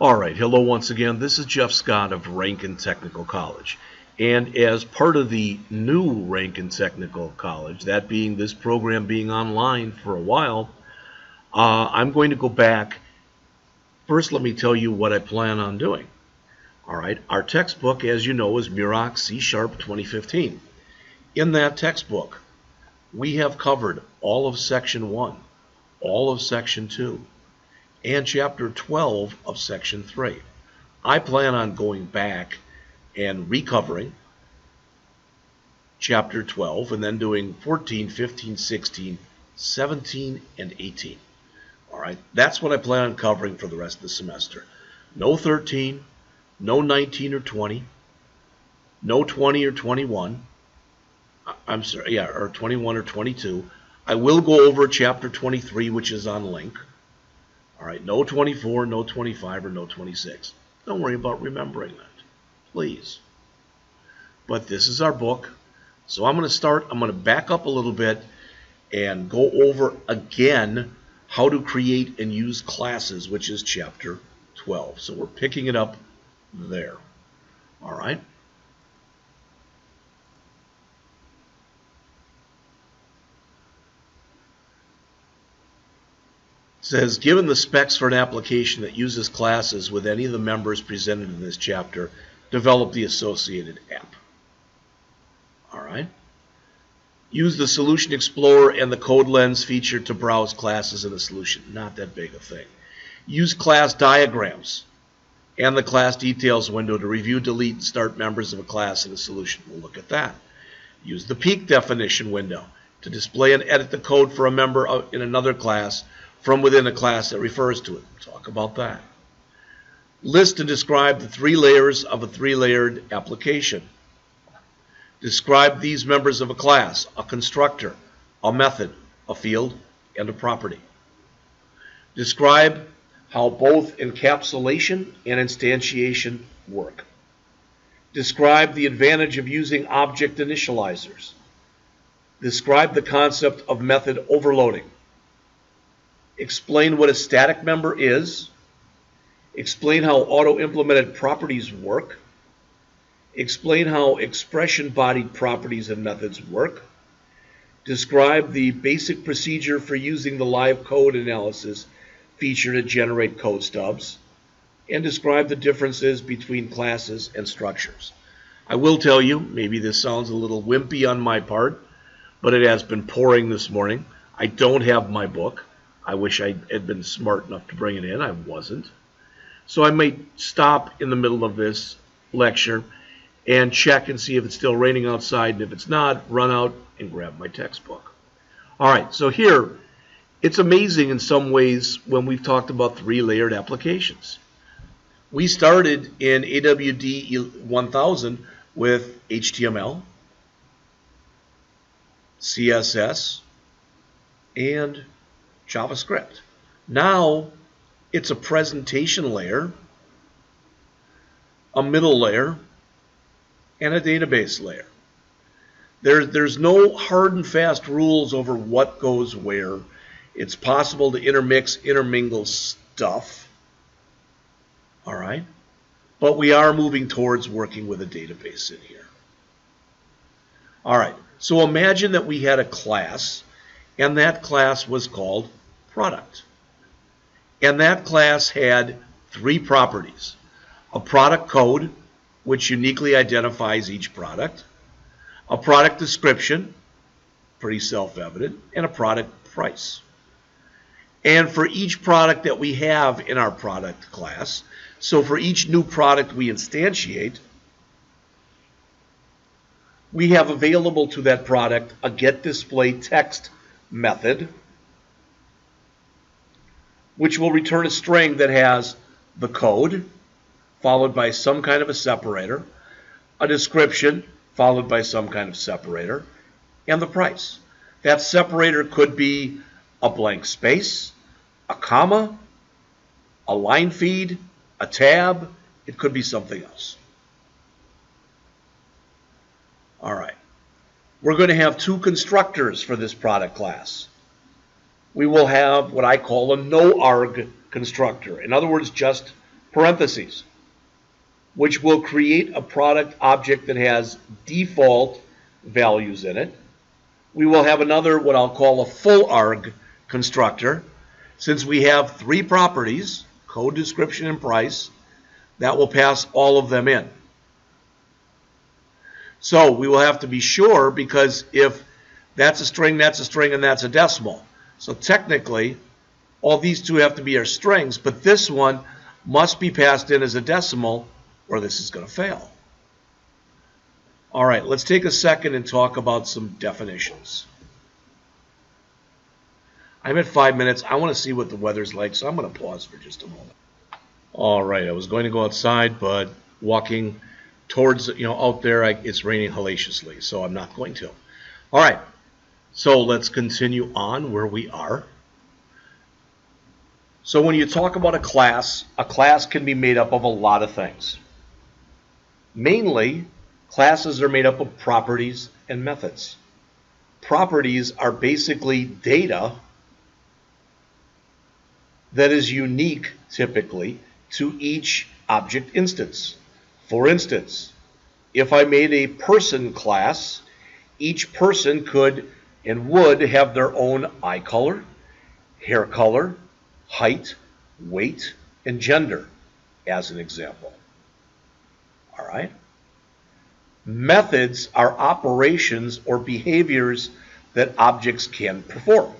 All right, hello once again. This is Jeff Scott of Rankin Technical College. And as part of the new Rankin Technical College, that being this program being online for a while, I'm going to go back. First, let me tell you what I plan on doing. All right, our textbook, as you know, is Muroc C# 2015. In that textbook, we have covered all of Section 1, all of Section 2, and Chapter 12 of Section 3. I plan on going back and recovering Chapter 12 and then doing 14, 15, 16, 17, and 18. All right, that's what I plan on covering for the rest of the semester. No 13, no 19 or 20, no 20 or 21. I'm sorry, yeah, or 21 or 22. I will go over Chapter 23, which is on link. All right, no 24, no 25, or no 26. Don't worry about remembering that, please. But this is our book. So I'm going to back up a little bit and go over again how to create and use classes, which is Chapter 12. So we're picking it up there. All right. It says, given the specs for an application that uses classes with any of the members presented in this chapter, develop the associated app. All right. Use the Solution Explorer and the Code Lens feature to browse classes in the solution. Not that big a thing. Use class diagrams and the class details window to review, delete, and start members of a class in a solution. We'll look at that. Use the peak definition window to display and edit the code for a member in another class from within a class that refers to it. We'll talk about that. List and describe the 3 layers of a 3-layered application. Describe these members of a class, a constructor, a method, a field, and a property. Describe how both encapsulation and instantiation work. Describe the advantage of using object initializers. Describe the concept of method overloading. Explain what a static member is. Explain how auto-implemented properties work. Explain how expression-bodied properties and methods work. Describe the basic procedure for using the live code analysis feature to generate code stubs. And describe the differences between classes and structures. I will tell you, maybe this sounds a little wimpy on my part, but it has been pouring this morning. I don't have my book. I wish I had been smart enough to bring it in. I wasn't. So I may stop in the middle of this lecture and check and see if it's still raining outside. And if it's not, run out and grab my textbook. All right, so here, it's amazing in some ways when we've talked about 3-layered applications. We started in AWD1100 with HTML, CSS, and JavaScript. Now it's a presentation layer, a middle layer, and a database layer. There's no hard and fast rules over what goes where. It's possible to intermingle stuff. All right? But we are moving towards working with a database in here. All right. So imagine that we had a class, and that class was called product. And that class had 3 properties. A product code, which uniquely identifies each product. A product description, pretty self-evident, and a product price. And for each product that we have in our product class, so for each new product we instantiate, we have available to that product a GetDisplay Text method, which will return a string that has the code, followed by some kind of a separator, a description, followed by some kind of separator, and the price. That separator could be a blank space, a comma, a line feed, a tab. It could be something else. All right. We're going to have 2 constructors for this product class. We will have what I call a no-arg constructor. In other words, just parentheses, which will create a product object that has default values in it. We will have another, what I'll call a full arg constructor. Since we have three properties, code, description, and price, that will pass all of them in. So we will have to be sure, because if that's a string, and that's a decimal. So technically, all these two have to be our strings, but this one must be passed in as a decimal, or this is going to fail. All right, let's take a second and talk about some definitions. I'm at 5 minutes. I want to see what the weather's like, so I'm going to pause for just a moment. All right, I was going to go outside, but walking towards, out there, it's raining hellaciously, so I'm not going to. All right, so let's continue on where we are. So when you talk about a class can be made up of a lot of things. Mainly, classes are made up of properties and methods. Properties are basically data that is unique, typically, to each object instance. For instance, if I made a person class, each person could and would have their own eye color, hair color, height, weight, and gender, as an example. All right? Methods are operations or behaviors that objects can perform.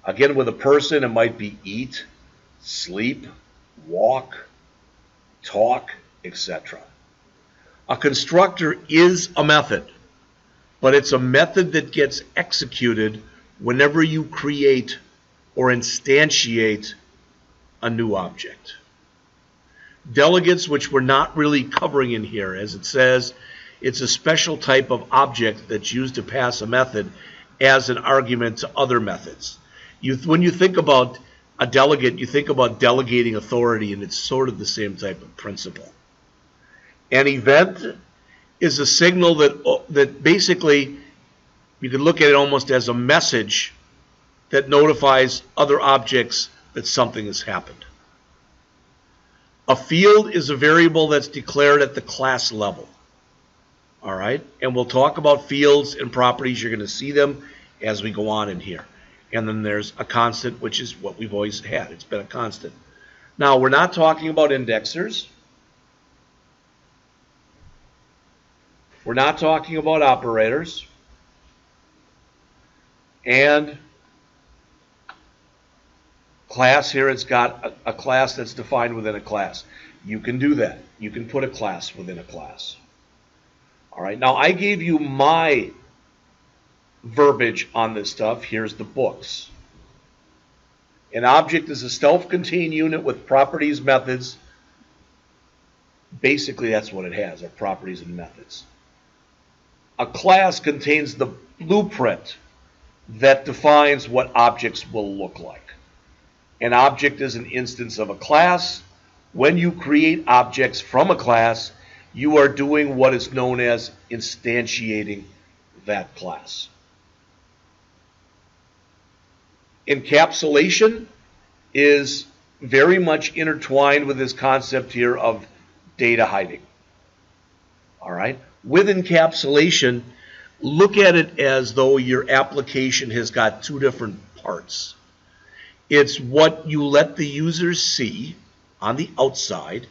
Again, with a person, it might be eat, sleep, walk, talk, etc. A constructor is a method, but it's a method that gets executed whenever you create or instantiate a new object. Delegates, which we're not really covering in here, as it says, it's a special type of object that's used to pass a method as an argument to other methods. When you think about a delegate, you think about delegating authority, and it's sort of the same type of principle. An event is a signal that basically, you can look at it almost as a message that notifies other objects that something has happened. A field is a variable that's declared at the class level. All right? And we'll talk about fields and properties. You're going to see them as we go on in here. And then there's a constant, which is what we've always had. It's been a constant. Now, we're not talking about indexers. We're not talking about operators. And class here, it's got a class that's defined within a class. You can do that. You can put a class within a class. All right, now I gave you my verbiage on this stuff. Here's the books. An object is a self-contained unit with properties, methods. Basically, that's what it has, are properties and methods. A class contains the blueprint that defines what objects will look like. An object is an instance of a class. When you create objects from a class, you are doing what is known as instantiating that class. Encapsulation is very much intertwined with this concept here of data hiding. All right? With encapsulation, look at it as though your application has got two different parts. It's what you let the user see on the outside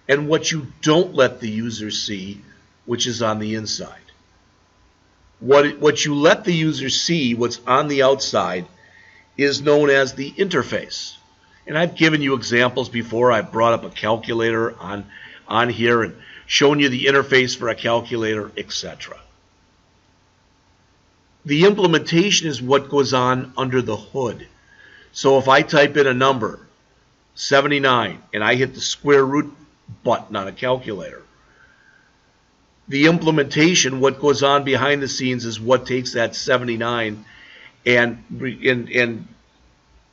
and what you don't let the user see, which is on the inside. What you let the user see, what's on the outside, is known as the interface. And I've given you examples before. I've brought up a calculator on here and shown you the interface for a calculator, etc. The implementation is what goes on under the hood. So if I type in a number, 79, and I hit the square root button on a calculator, the implementation, what goes on behind the scenes, is what takes that 79 and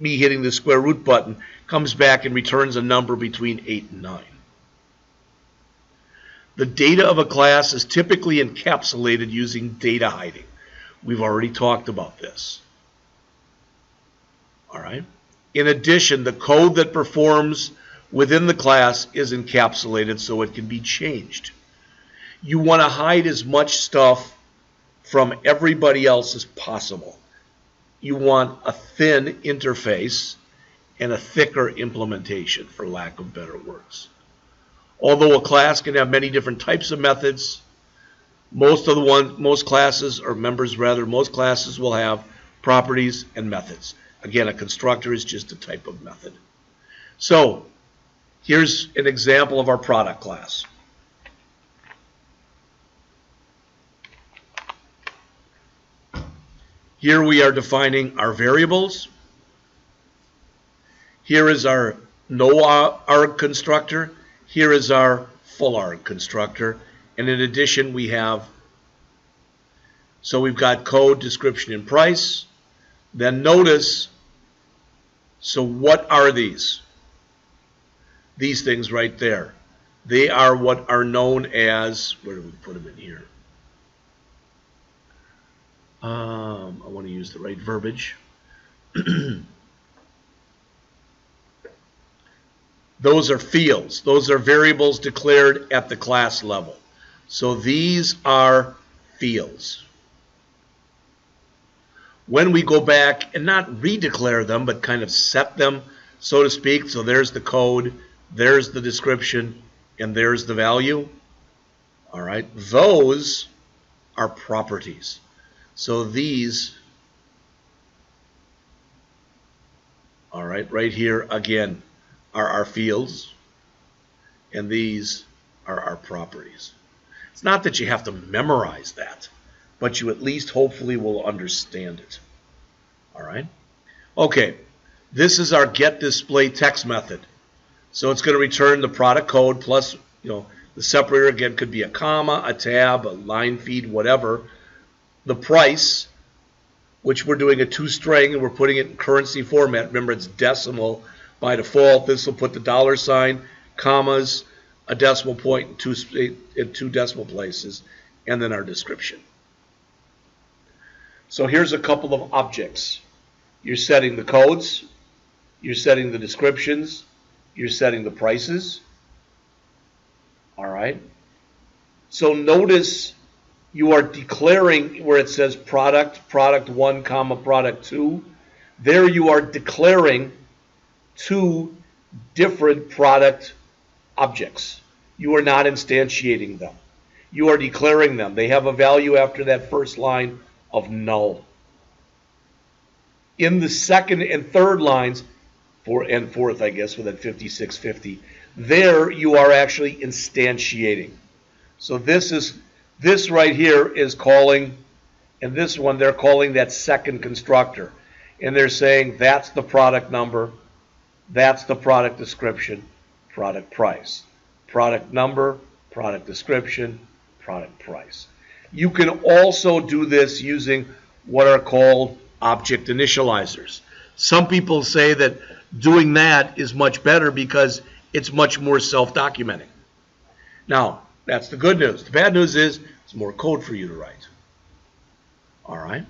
me hitting the square root button comes back and returns a number between 8 and 9. The data of a class is typically encapsulated using data hiding. We've already talked about this. All right. In addition, the code that performs within the class is encapsulated so it can be changed. You want to hide as much stuff from everybody else as possible. You want a thin interface and a thicker implementation, for lack of better words. Although a class can have many different types of methods, most classes will have properties and methods. Again, a constructor is just a type of method. So here's an example of our product class. Here we are defining our variables. Here is our no-arg constructor. Here is our full-arg constructor. And in addition, we've got code, description, and price. Then notice, so what are these? These things right there. They are what are known as, where do we put them in here? I want to use the right verbiage. Those are fields. Those are variables declared at the class level. So these are fields. When we go back and not redeclare them, but kind of set them, so to speak, so there's the code, there's the description, and there's the value. All right, those are properties. So these, all right, right here again are our fields, and these are our properties. It's not that you have to memorize that, but you at least hopefully will understand it. All right? Okay, this is our GetDisplay Text method. So it's going to return the product code plus, the separator again could be a comma, a tab, a line feed, whatever. The price, which we're doing a two-string and we're putting it in currency format. Remember, it's decimal by default. This will put the $, commas, a decimal point in two decimal places, and then our description. So here's a couple of objects. You're setting the codes, you're setting the descriptions, you're setting the prices. All right. So notice you are declaring where it says product, product 1, comma, product 2. There you are declaring two different product objects. You are not instantiating them. You are declaring them. They have a value after that first line of null. In the second and third lines, and fourth, I guess, with that 5650, there you are actually instantiating. So this right here is calling, and this one they're calling that second constructor. And they're saying that's the product number, that's the product description, product price. Product number, product description, product price. You can also do this using what are called object initializers. Some people say that doing that is much better because it's much more self-documenting. Now, that's the good news. The bad news is it's more code for you to write. All right.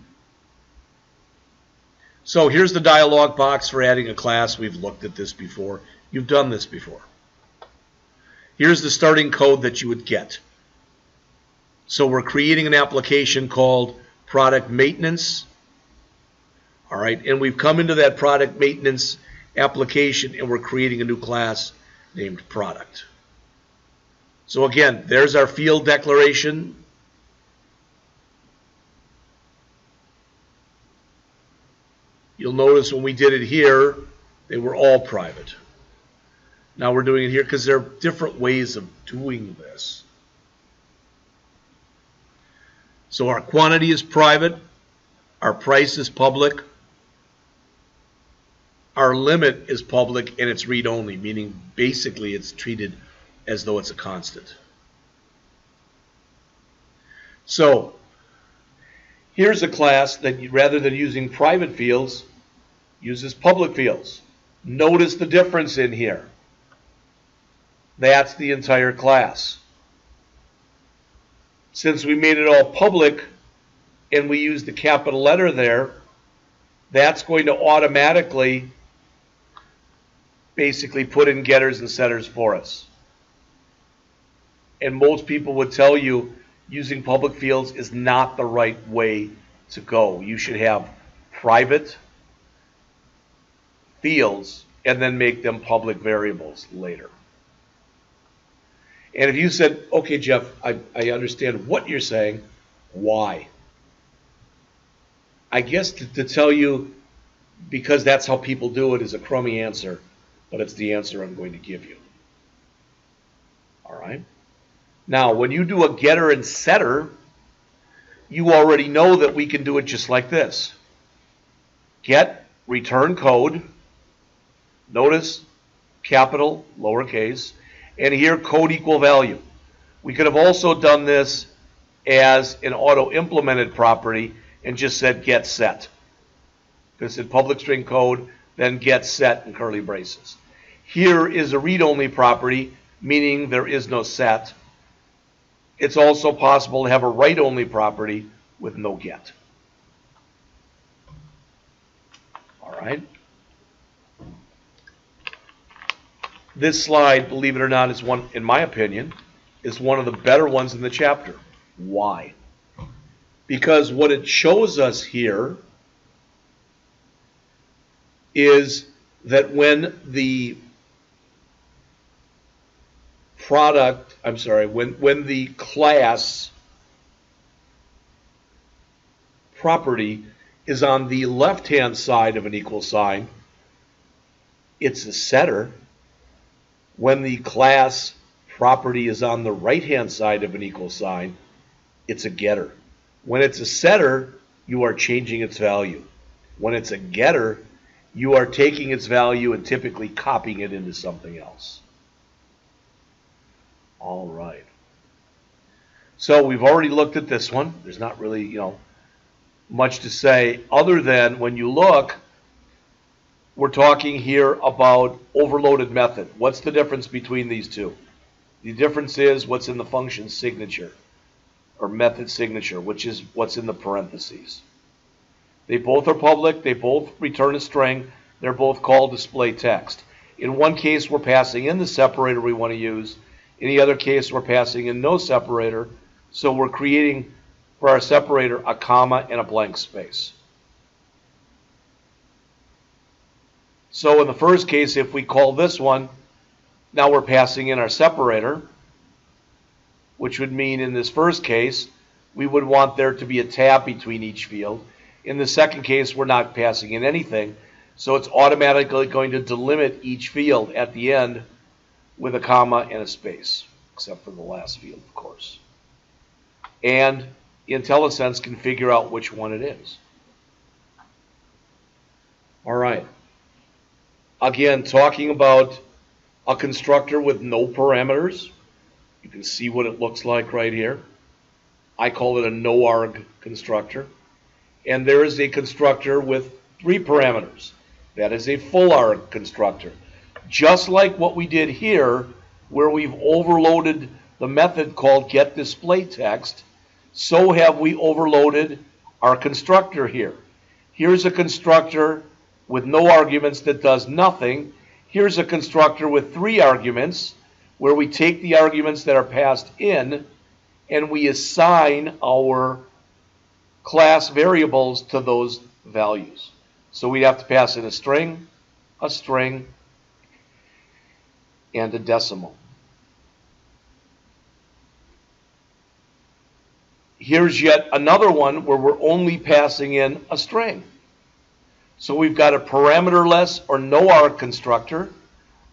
So here's the dialog box for adding a class. We've looked at this before. You've done this before. Here's the starting code that you would get. So we're creating an application called product maintenance. All right, and we've come into that product maintenance application and we're creating a new class named product. So again, there's our field declaration. You'll notice when we did it here, they were all private. Now we're doing it here because there are different ways of doing this. So our quantity is private, our price is public, our limit is public, and it's read-only, meaning basically it's treated as though it's a constant. So here's a class that rather than using private fields, uses public fields. Notice the difference in here. That's the entire class. Since we made it all public and we used the capital letter there, that's going to automatically basically put in getters and setters for us. And most people would tell you using public fields is not the right way to go. You should have private fields and then make them public variables later. And if you said, okay, Jeff, I understand what you're saying, why? I guess to tell you, because that's how people do it, is a crummy answer, but it's the answer I'm going to give you. All right? Now, when you do a getter and setter, you already know that we can do it just like this. Get, return code, notice capital, lowercase, and here code equal value. We could have also done this as an auto-implemented property and just said get set. Could have said public string code, then get set in curly braces. Here is a read-only property, meaning there is no set. It's also possible to have a write-only property with no get. All right. This slide, believe it or not, is one, in my opinion, is one of the better ones in the chapter. Why? Because what it shows us here is that when the when the class property is on the left-hand side of an equal sign, it's a setter. When the class property is on the right-hand side of an equal sign, it's a getter. When it's a setter, you are changing its value. When it's a getter, you are taking its value and typically copying it into something else. All right. So we've already looked at this one. There's not really, much to say other than when you look, we're talking here about overloaded method. What's the difference between these two? The difference is what's in the function signature or method signature, which is what's in the parentheses. They both are public. They both return a string. They're both called display text. In one case, we're passing in the separator we want to use. In the other case, we're passing in no separator. So we're creating for our separator a comma and a blank space. So in the first case, if we call this one, now we're passing in our separator, which would mean in this first case, we would want there to be a tab between each field. In the second case, we're not passing in anything, so it's automatically going to delimit each field at the end with a comma and a space, except for the last field, of course. And IntelliSense can figure out which one it is. All right. Again, talking about a constructor with no parameters. You can see what it looks like right here. I call it a no-arg constructor. And there is a constructor with 3 parameters. That is a full-arg constructor. Just like what we did here, where we've overloaded the method called GetDisplay Text, so have we overloaded our constructor here. Here's a constructor with no arguments that does nothing. Here's a constructor with 3 arguments, where we take the arguments that are passed in and we assign our class variables to those values. So we'd have to pass in a string, and a decimal. Here's yet another one where we're only passing in a string. So we've got a parameterless or no arg constructor,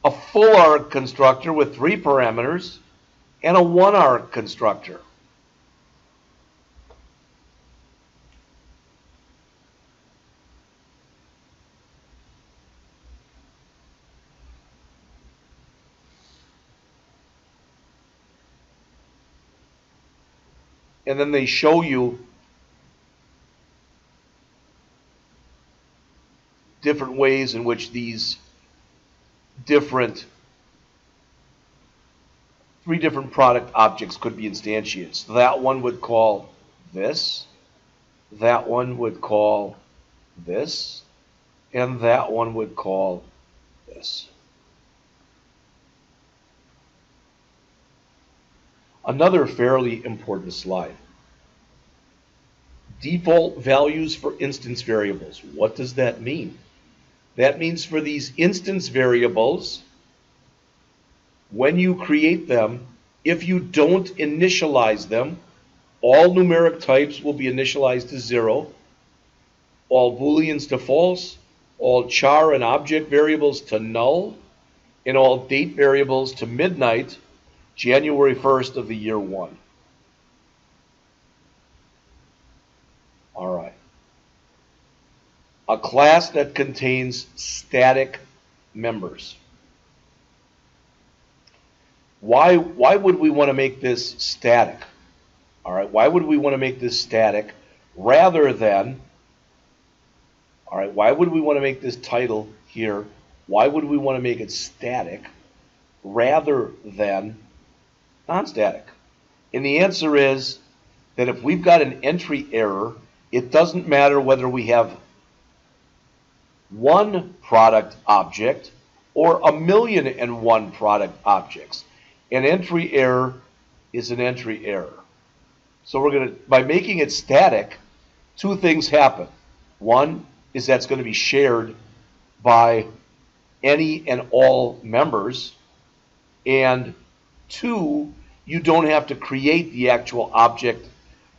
a full arg constructor with 3 parameters, and a 1 arg constructor. And then they show you different ways in which these 3 different product objects could be instantiated. So that one would call this, that one would call this, and that one would call this. Another fairly important slide. Default values for instance variables. What does that mean? That means for these instance variables, when you create them, if you don't initialize them, all numeric types will be initialized to 0, all booleans to false, all char and object variables to null, and all date variables to midnight, January 1st of the year 1. All right. A class that contains static members. Why would we want to make this static? All right, why would we want to make this static rather than, all right, why would we want to make this title here, why would we want to make it static rather than non-static? And the answer is that if we've got an entry error, it doesn't matter whether we have one product object or 1,000,001 product objects. An entry error is an entry error. So we're going to, by making it static, two things happen. One is that's going to be shared by any and all members. And two, you don't have to create the actual object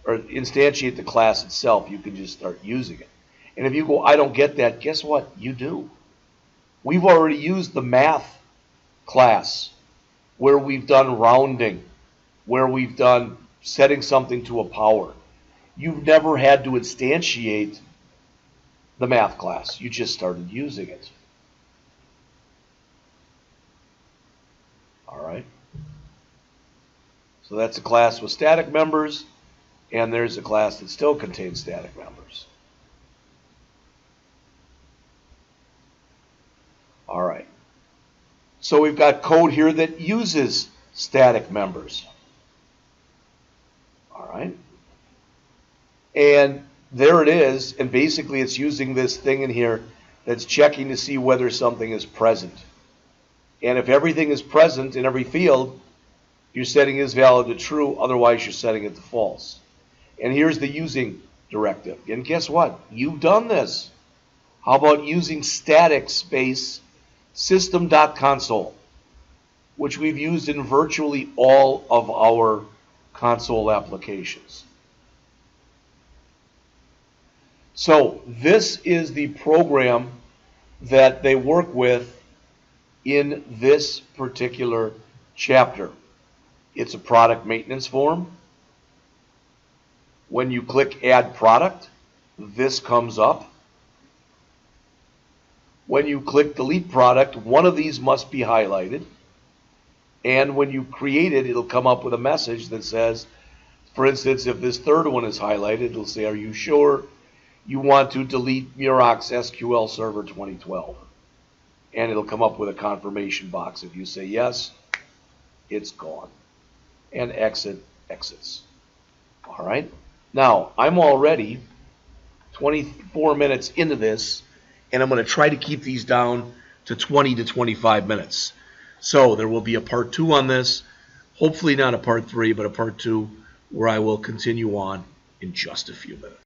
or instantiate the class itself. You can just start using it. And if you go, I don't get that, guess what? You do. We've already used the math class where we've done rounding, where we've done setting something to a power. You've never had to instantiate the math class. You just started using it. All right. So that's a class with static members, and there's a class that still contains static members. All right. So we've got code here that uses static members. All right. And there it is. And basically it's using this thing in here that's checking to see whether something is present. And if everything is present in every field, you're setting is valid to true. Otherwise, you're setting it to false. And here's the using directive. And guess what? You've done this. How about using static space system.console, which we've used in virtually all of our console applications. So this is the program that they work with in this particular chapter. It's a product maintenance form. When you click Add Product, this comes up. When you click Delete Product, one of these must be highlighted. And when you create it, it'll come up with a message that says, for instance, if this third one is highlighted, it'll say, are you sure you want to delete Murox SQL Server 2012? And it'll come up with a confirmation box. If you say yes, it's gone. And exit exits. All right. Now, I'm already 24 minutes into this, and I'm going to try to keep these down to 20 to 25 minutes. So there will be a part 2 on this, hopefully not a part 3, but a part 2 where I will continue on in just a few minutes.